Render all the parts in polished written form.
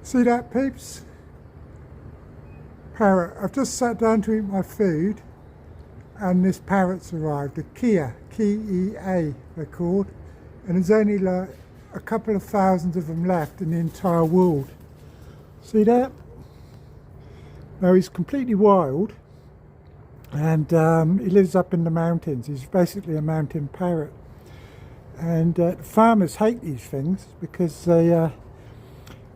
See that, peeps? Parrot. I've just sat down to eat my food and this parrot's arrived. A Kia, K-E-A they're called, and there's only like a couple of thousands of them left in the entire world. See that? Now he's completely wild, and he lives up in the mountains. He's basically a mountain parrot, and farmers hate these things because they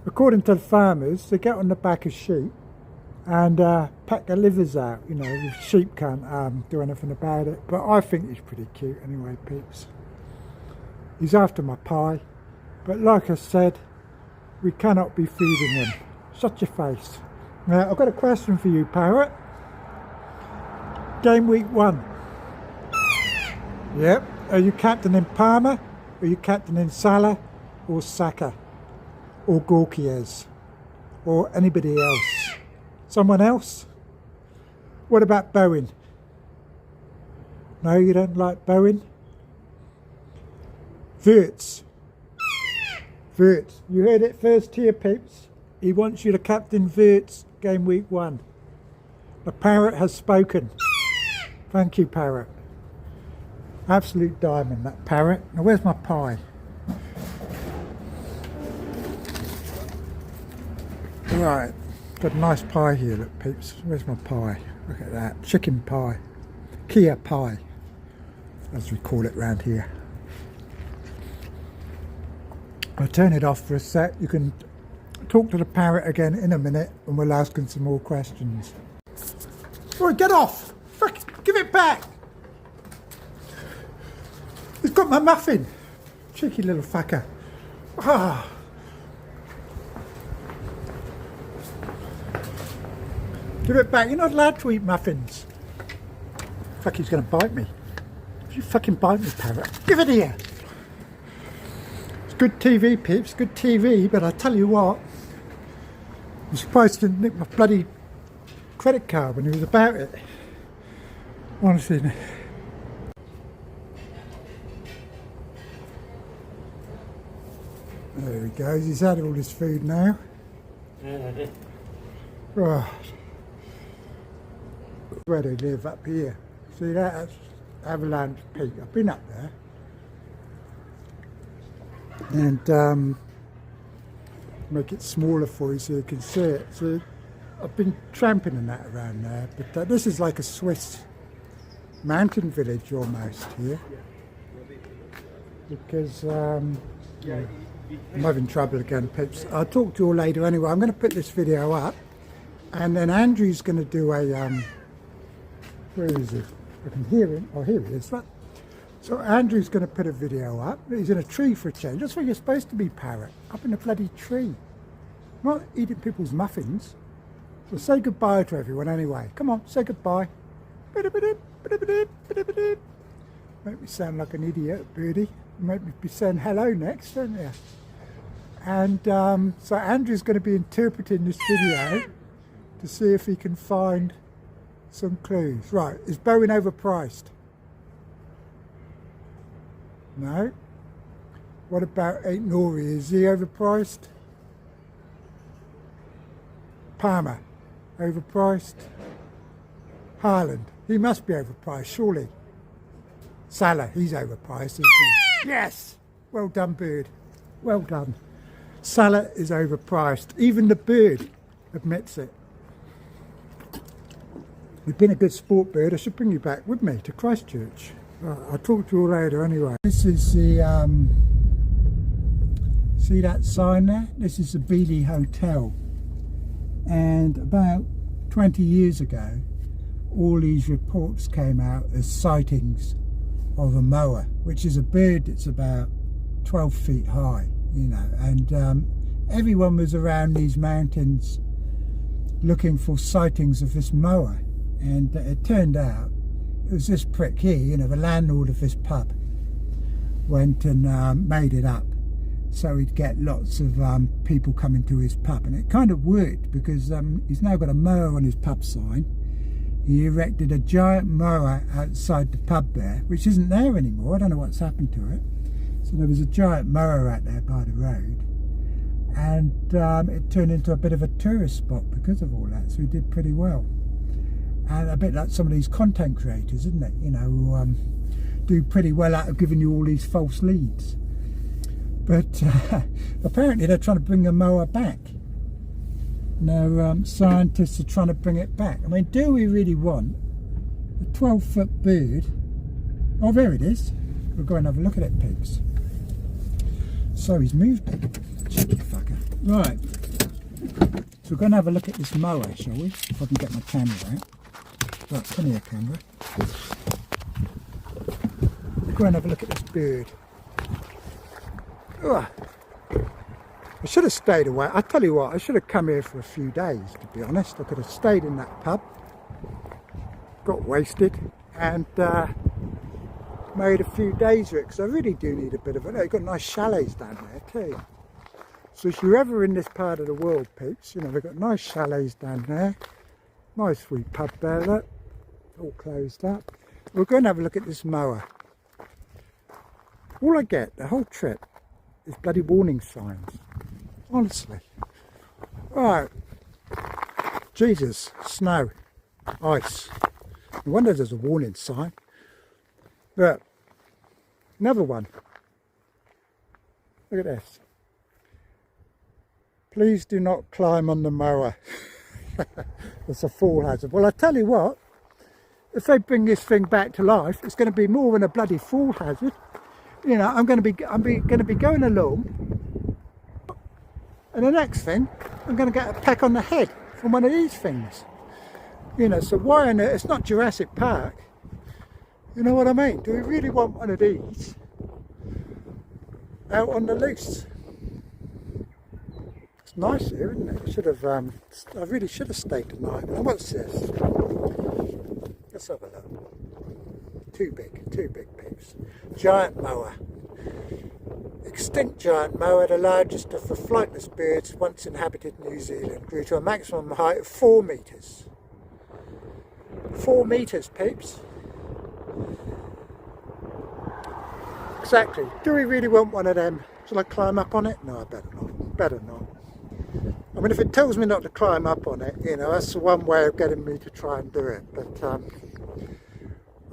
according to the farmers, they get on the back of sheep and peck their livers out. You know, the sheep can't do anything about it. But I think he's pretty cute anyway, peeps. He's after my pie. But like I said, we cannot be feeding him. Shut your face. Now, I've got a question for you, Parrot. Game week 1. Yep. Are you captaining Palmer? Are you captaining Salah? Or Saka? Or Gorkiez? Or anybody else? Someone else? What about Bowen? No, you don't like Bowen? Wirtz. Wirtz. You heard it first here, peeps. He wants you to captain Wirtz game week 1. The Parrot has spoken. Thank you, Parrot. Absolute diamond, that Parrot. Now, where's my pie? Right. Got a nice pie here, look, peeps. Where's my pie? Look at that. Chicken pie. Kia pie, as we call it round here. I'll turn it off for a sec. You can talk to the parrot again in a minute and we'll ask him some more questions. Oh, get off! Fuck, give it back! He's got my muffin! Cheeky little fucker. Ah. Give it back. You're not allowed to eat muffins. Fuck, he's going to bite me. You fucking bite me, parrot. Give it here. It's good TV, peeps. Good TV. But I tell you what, I'm surprised he didn't nick my bloody credit card when he was about it. Honestly. There he goes. He's had all his food now. Right. Where they live up here. See that? That's Avalanche Peak. I've been up there. And make it smaller for you so you can see it. So I've been tramping in that around there. But this is like a Swiss mountain village almost here. Because I'm having trouble again, peeps. I'll talk to you all later anyway. I'm going to put this video up. And then Andrew's going to do a... where is he? I can hear him. Oh, here he is. So Andrew's going to put a video up. He's in a tree for a change. That's where you're supposed to be, Parrot. Up in a bloody tree. Not eating people's muffins. So say goodbye to everyone anyway. Come on, say goodbye. Make me sound like an idiot, Birdie. Make me be saying hello next, don't you? And so Andrew's going to be interpreting this video to see if he can find some clues. Right, is Bowen overpriced? No. What about Ain't Nori? Is he overpriced? Palmer, overpriced? Haaland, he must be overpriced, surely. Salah, he's overpriced, isn't he? Yes! Well done, Bird. Well done. Salah is overpriced. Even the Bird admits it. You've been a good sport, Bird. I should bring you back with me to Christchurch. I'll talk to you all later anyway. This is the, see that sign there? This is the Beeley Hotel. And about 20 years ago, all these reports came out as sightings of a moa, which is a bird that's about 12 feet high, you know. And everyone was around these mountains looking for sightings of this moa. And it turned out it was this prick here, you know, the landlord of this pub went and made it up so he'd get lots of people coming to his pub. And it kind of worked because he's now got a moa on his pub sign. He erected a giant moa outside the pub there, which isn't there anymore. I don't know what's happened to it. So there was a giant moa out there by the road. and it turned into a bit of a tourist spot because of all that, so we did pretty well. And a bit like some of these content creators, isn't it, you know, who do pretty well out of giving you all these false leads. But apparently they're trying to bring the moa back. Now scientists are trying to bring it back. I mean, do we really want a 12-foot bird? Oh, there it is. We'll go and have a look at it, pigs. So he's moved it. Cheeky fucker. Right. So we're going to have a look at this moa, shall we? If I can get my camera out. Right, come here, camera. We'll go and have a look at this bird. Ugh. I should have stayed away. I tell you what, I should have come here for a few days, to be honest. I could have stayed in that pub, got wasted, and made a few days of it, because I really do need a bit of it. They've got nice chalets down there too. So if you're ever in this part of the world, peeps, you know, they've got nice chalets down there. Nice wee pub there, look. All closed up. We're going to have a look at this moa. All I get, the whole trip, is bloody warning signs. Honestly. Right. Jesus, snow, ice. No wonder there's a warning sign. Look, another one. Look at this. Please do not climb on the mower. It's a fall hazard. Well, I tell you what, if they bring this thing back to life, it's going to be more than a bloody fall hazard. You know, I'm going to be going along, and the next thing, I'm going to get a peck on the head from one of these things. You know, so why on earth? It's not Jurassic Park. You know what I mean? Do we really want one of these out on the loose? It's nice here, isn't it? I should have. I really should have stayed tonight. Now, what's this? Let's have a look. Too big peeps. Giant moa. Extinct giant moa, the largest of the flightless birds once inhabited New Zealand, grew to a maximum height of 4 metres. 4 metres, peeps. Exactly. Do we really want one of them? Shall I climb up on it? No, I better not. Better not. I mean, if it tells me not to climb up on it, you know, that's the one way of getting me to try and do it. But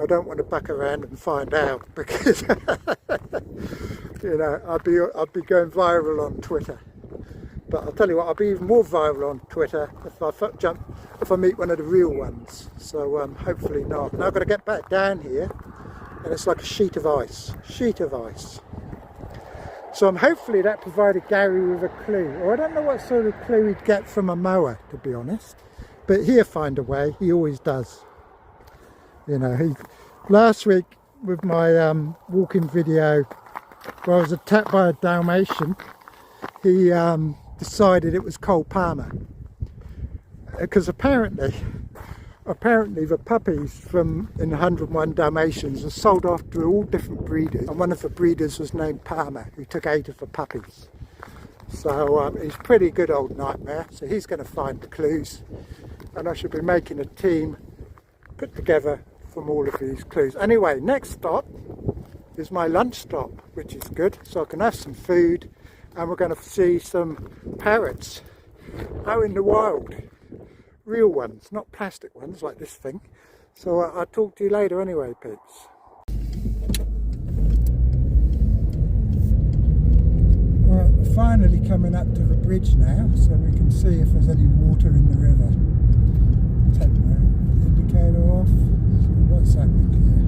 I don't want to buck around and find out, because you know, I'd be going viral on Twitter. But I'll tell you what, I'll be even more viral on Twitter if I meet one of the real ones. So hopefully not. Now I've got to get back down here, and it's like a sheet of ice. So hopefully that provided Gary with a clue. Or I don't know what sort of clue he'd get from a mower, to be honest. But he'll find a way. He always does. You know, last week with my walking video, where I was attacked by a Dalmatian, he decided it was Cole Palmer. Because apparently the puppies in 101 Dalmatians are sold off to all different breeders, and one of the breeders was named Palmer, who took 8 of the puppies. So he's a pretty good old nightmare, so he's going to find the clues, and I should be making a team put together from all of these clues. Anyway, next stop is my lunch stop, which is good, so I can have some food, and we're going to see some parrots out in the wild. Real ones, not plastic ones like this thing. So I'll talk to you later anyway, peeps. Right, we're finally coming up to the bridge now, so we can see if there's any water in the river. Take my indicator off. So what's happening here?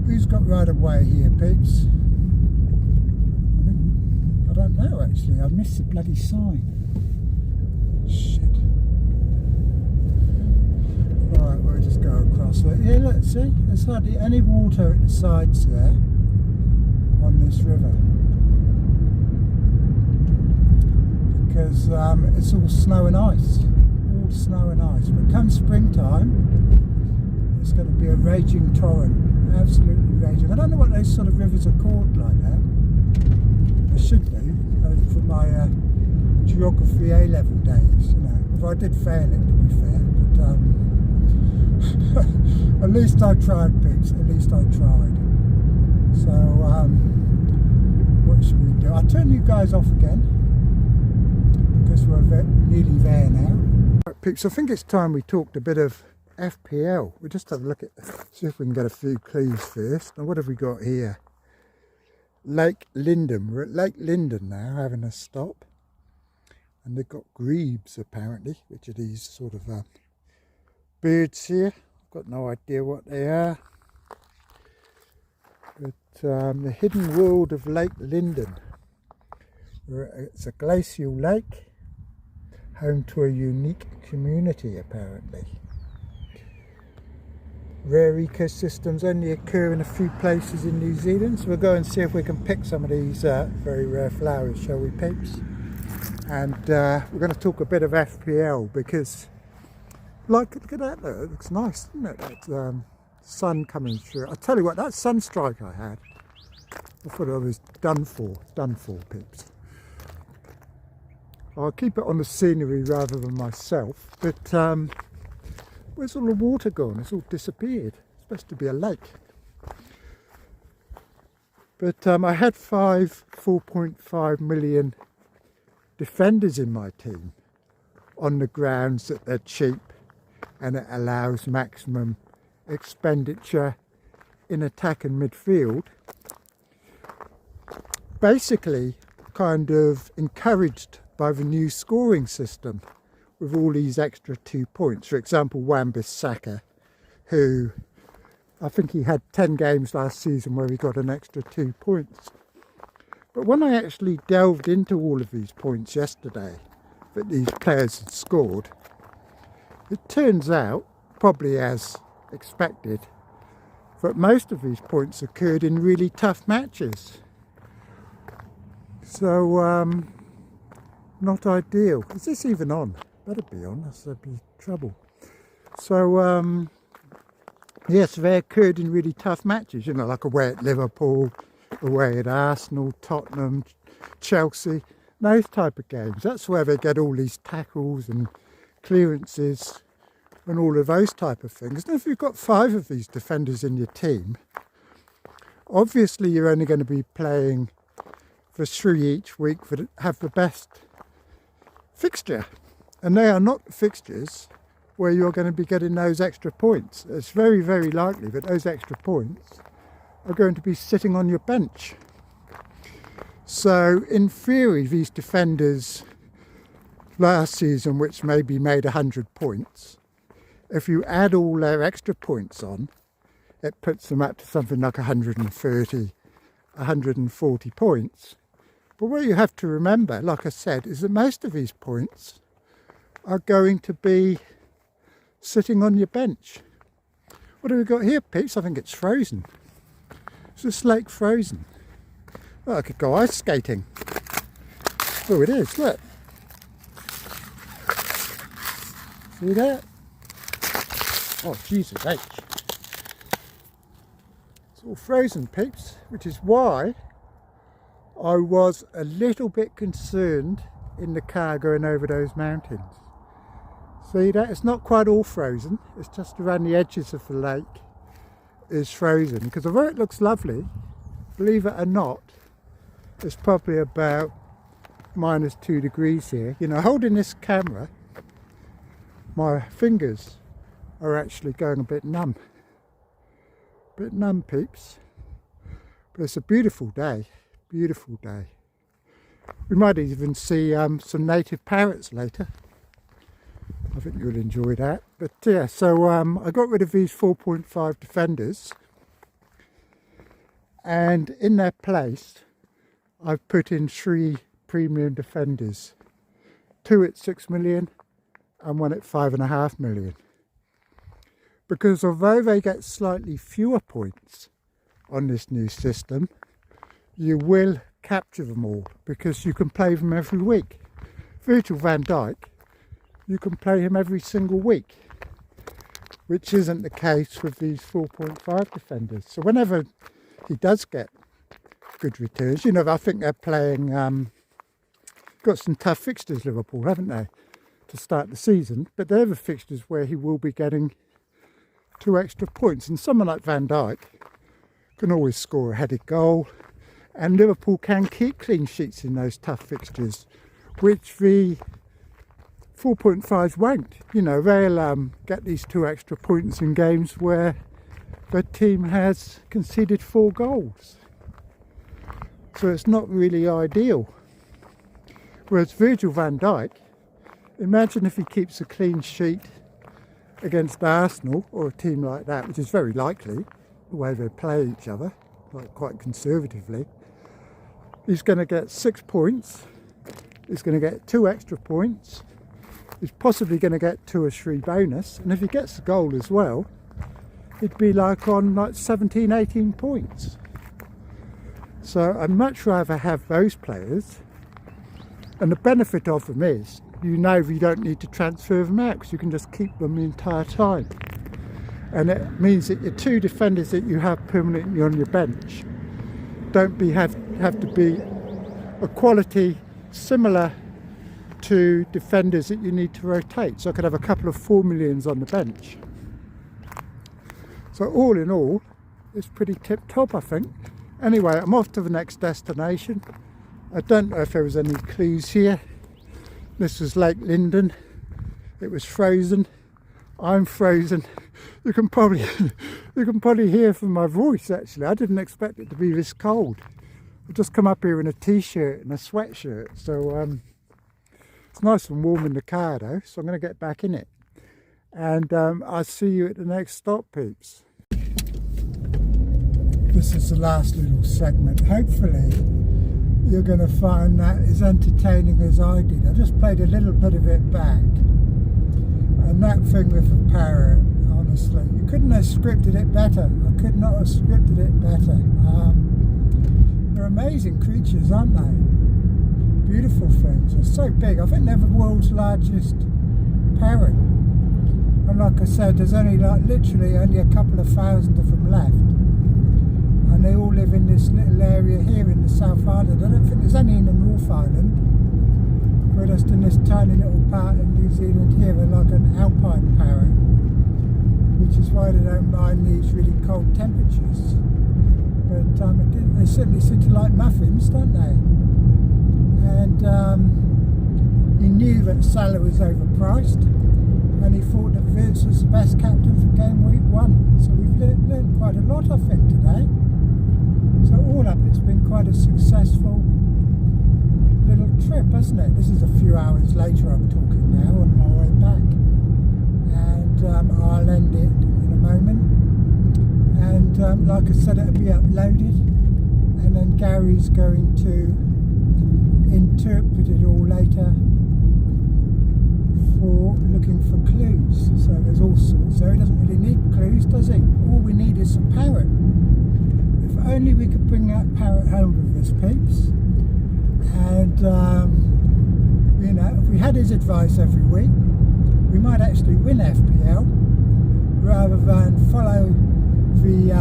Who's got right of way here, peeps? I don't know actually, I missed the bloody sign. Shit. Right, we'll just go across it. Yeah, look, see? There's hardly any water at the sides there on this river. Because it's all snow and ice. All snow and ice. But come springtime, it's going to be a raging torrent. Absolutely raging. I don't know what those sort of rivers are called like that. They should be, from my geography A-level days, you know. Although I did fail it, to be fair, but at least I tried, peeps. At least I tried. So what should we do? I'll turn you guys off again because we're nearly there now. Right, peeps, I think it's time we talked a bit of FPL. We'll just have a look at, see if we can get a few clues first. Now, what have we got here? Lake Lyndon. We're at Lake Lyndon now, having a stop. And they've got grebes, apparently, which are these sort of birds here. I've got no idea what they are. But the hidden world of Lake Lyndon. It's a glacial lake, home to a unique community, apparently. Rare ecosystems only occur in a few places in New Zealand, so we'll go and see if we can pick some of these very rare flowers, shall we, peeps? And we're going to talk a bit of FPL because, like, look at that, it looks nice, doesn't it? That sun coming through. I tell you what, that sunstrike I had, I thought I was done for, peeps. I'll keep it on the scenery rather than myself, but where's all the water gone? It's all disappeared. It's supposed to be a lake. But I had 4.5 million defenders in my team on the grounds that they're cheap and it allows maximum expenditure in attack and midfield. Basically, kind of encouraged by the new scoring system with all these extra 2 points. For example, Wan-Bissaka, who I think he had 10 games last season where he got an extra 2 points. But when I actually delved into all of these points yesterday that these players had scored, it turns out, probably as expected, that most of these points occurred in really tough matches. So, not ideal. Is this even on? Better be on, else there'd be trouble. So, yes, they occurred in really tough matches, you know, like away at Liverpool, away at Arsenal, Tottenham, Chelsea, those type of games. That's where they get all these tackles and clearances and all of those type of things. And if you've got 5 of these defenders in your team, obviously you're only going to be playing for 3 each week that have the best fixture. And they are not fixtures where you're going to be getting those extra points. It's very, very likely that those extra points are going to be sitting on your bench. So in theory, these defenders last season, which maybe made 100 points, if you add all their extra points on, it puts them up to something like 130, 140 points. But what you have to remember, like I said, is that most of these points are going to be sitting on your bench. What have we got here, peeps? I think it's frozen. Is this lake frozen? Oh, I could go ice skating. Oh, it is, look. See that? Oh, Jesus H. It's all frozen, peeps, which is why I was a little bit concerned in the car going over those mountains. See that? It's not quite all frozen, it's just around the edges of the lake is frozen, because although it looks lovely, believe it or not, it's probably about -2 degrees here. You know, holding this camera, my fingers are actually going a bit numb. Bit numb, peeps. But it's a beautiful day, beautiful day. We might even see some native parrots later. I think you'll enjoy that. But yeah, so I got rid of these 4.5 defenders, and in their place I've put in 3 premium defenders, 2 at 6 million and 1 at 5.5 million. Because although they get slightly fewer points on this new system, you will capture them all because you can play them every week. Virgil van Dijk, you can play him every single week, which isn't the case with these 4.5 defenders. So whenever he does get good returns, you know, I think they're playing, got some tough fixtures, Liverpool, haven't they, to start the season, but they're the fixtures where he will be getting 2 extra points. And someone like Van Dijk can always score a headed goal, And Liverpool can keep clean sheets in those tough fixtures, which the 4.5s won't. You know, they'll get these 2 extra points in games where the team has conceded 4 goals. So it's not really ideal. Whereas Virgil van Dijk, imagine if he keeps a clean sheet against Arsenal or a team like that, which is very likely, the way they play each other, like quite conservatively. He's going to get 6 points, he's going to get 2 extra points, he's possibly going to get 2 or 3 bonus, and if he gets the goal as well, he'd be like on like 17, 18 points. So I'd much rather have those players, and the benefit of them is, you know, you don't need to transfer them out because you can just keep them the entire time. And it means that your 2 defenders that you have permanently on your bench don't have to be a quality similar to defenders that you need to rotate. So I could have a couple of 4 millions on the bench. So all in all, it's pretty tip-top, I think. Anyway, I'm off to the next destination. I don't know if there was any clues here. This was Lake Lyndon. It was frozen. I'm frozen. You can probably hear from my voice, actually. I didn't expect it to be this cold. I've just come up here in a t-shirt and a sweatshirt, so it's nice and warm in the car though, so I'm going to get back in it. And I'll see you at the next stop, peeps. This is the last little segment. Hopefully you're going to find that as entertaining as I did. I just played a little bit of it back. And that thing with the parrot, honestly, you couldn't have scripted it better. I could not have scripted it better. They're amazing creatures, aren't they? Beautiful things. They're so big. I think they're the world's largest parrot. And like I said, there's only like literally only a couple of thousand of them left. And they all live in this little area here in the South Island. I don't think there's any in the North Island. We're just in this tiny little part of New Zealand here. They're like an alpine parrot, which is why they don't mind these really cold temperatures. But they certainly seem to like muffins, don't they? And he knew that Salah was overpriced, and he thought that Wirtz was the best captain for game week 1. So we've learned quite a lot, I think, today. So all up, it's been quite a successful little trip, hasn't it? This is a few hours later I'm talking now, on my way back. And I'll end it in a moment. And like I said, it'll be uploaded. And then Gary's going to interpret it all later for looking for clues. So there's all sorts. So he doesn't really need clues, does he? All we need is a parrot. If only we could bring that parrot home with us, peeps. And you know, if we had his advice every week, we might actually win FPL rather than follow the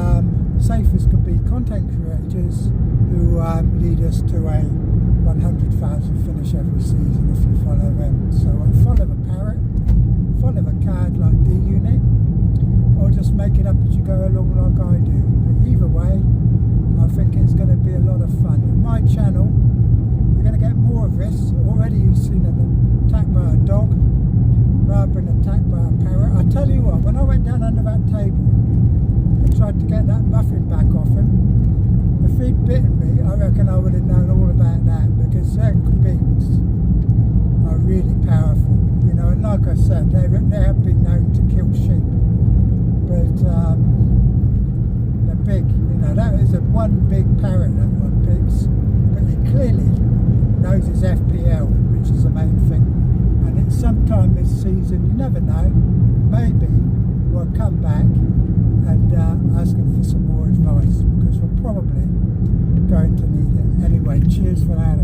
safest could be content creators who lead us to a 100,000 finish every season if you follow them. So follow the parrot, follow the card like D-Unit, or just make it up as you go along like I do. But either way, I think it's going to be a lot of fun. On my channel, you're going to get more of this. Already you've seen an attack by a dog rather than attacked by a parrot. I tell you what, when I went down under that table and tried to get that muffin back off him, if he'd bitten me, I reckon I would have known all about that, because certain beaks are really powerful, you know. And like I said, they have been known to kill sheep, but they're big, you know. That is a one big parrot, that one, peeps, but he clearly knows his FPL, which is the main thing. And it's sometime this season, you never know, maybe we'll come back and ask him for some more advice, because we're probably going to need it. Anyway, cheers for that.